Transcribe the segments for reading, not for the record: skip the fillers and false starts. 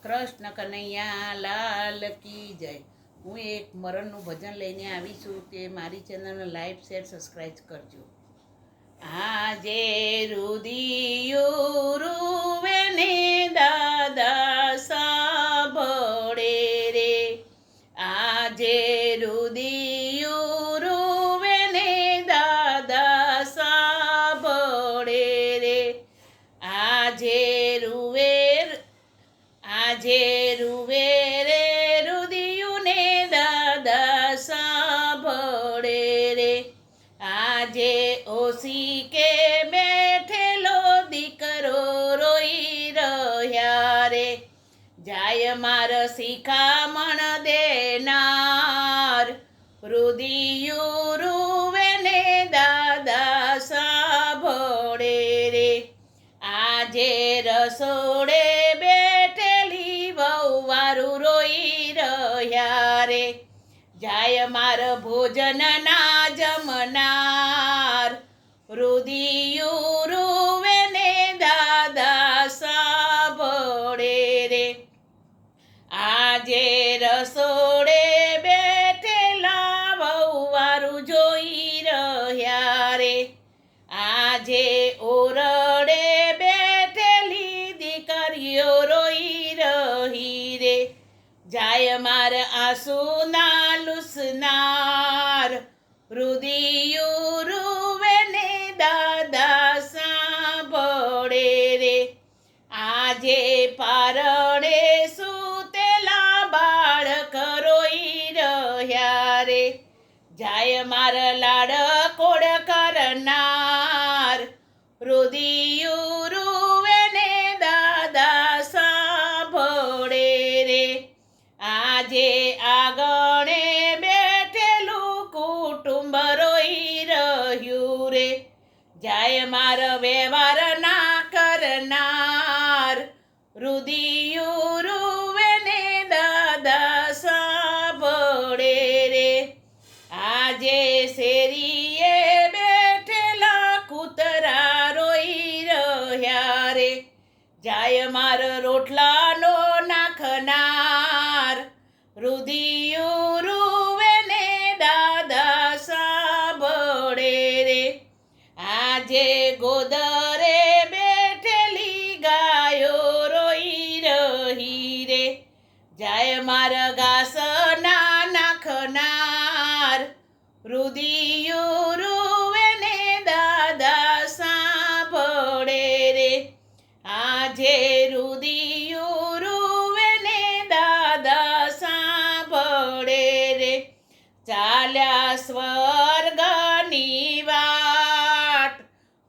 કૃષ્ણ કનૈયા લાલ કી જય। હું એક મરણનું ભજન લઈને આવી છું કે મારી ચેનલને લાઈક શેર સબસ્ક્રાઈબ કરજો। આજે રુદિયું રૂવે ને દાદા સાંભળે રે, આજે રુદિયું રૂવે ને દાદા સાંભળે રે, આજે રૂવે રે રુદિયું ને દાદા સાંભળે રે, આજે ઓશીકે બેઠેલો દીકરો રોઈ રહ્યા રે, જાય માર શિખામણ દેનાર, રુદિયું રૂવે ને દાદા સાંભળે રે, આજે રસોડે વારું રોઈ રહ્યા રે, જાય માર ભોજન ના જમનાર, રુદિયું રૂવે ને દાદા સાંભળે રે, આજે રસોડે બેઠેલા વહુવારું જોઈ રહ્યા રે, આજે ઓરડે બેઠેલી દીકરીઓ રોઈ રહી રે, જાય માર આંસુના લૂસનાર, રુદિયું રૂવે ને દાદા સાંભળે રે, આજે પારણે સૂતેલા બાળક રોઈ રહ્યા રે, જાય માર લાડકોડ કરનાર, રુદિયું રૂવે ને દાદા સાંભળે રે, આજે આગણે બેઠેલું કુટુંબ રોઈ રહ્યું રે, જાય માર વ્યવહાર ના કરનાર, રુદિયું રૂવે ને દાદા સાંભળે રે, આજે શેરીએ બેઠેલા કૂતરા રોઈ રહ્યા રે, જાય માર રોટલાનો નાખનાર, રુદિયું રૂવે ને દાદા સાંભળે રે, આજે ગોદરે બેઠેલી ગાયો રોઈ રહી રે, જાય માર ઘાસ ના નાખનાર, રુદિયું રૂવે ને દાદા સાંભળે રે, આજે રુદિયું રૂવે ને દાદા સાંભળે રે, ચાલ્યા સ્વર્ગની વાટ,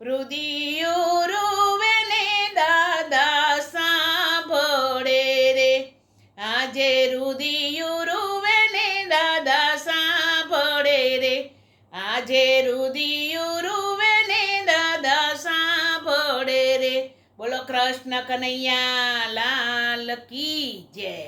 રુદિયું રૂવે ને દાદા સાંભળે રે, આજે રુદિયું રૂવે ને દાદા સાંભળે રે, આજે રુદિયું રૂવે ને દાદા સાંભળે રે। બોલો કૃષ્ણ કનૈયા લાલ કી જય।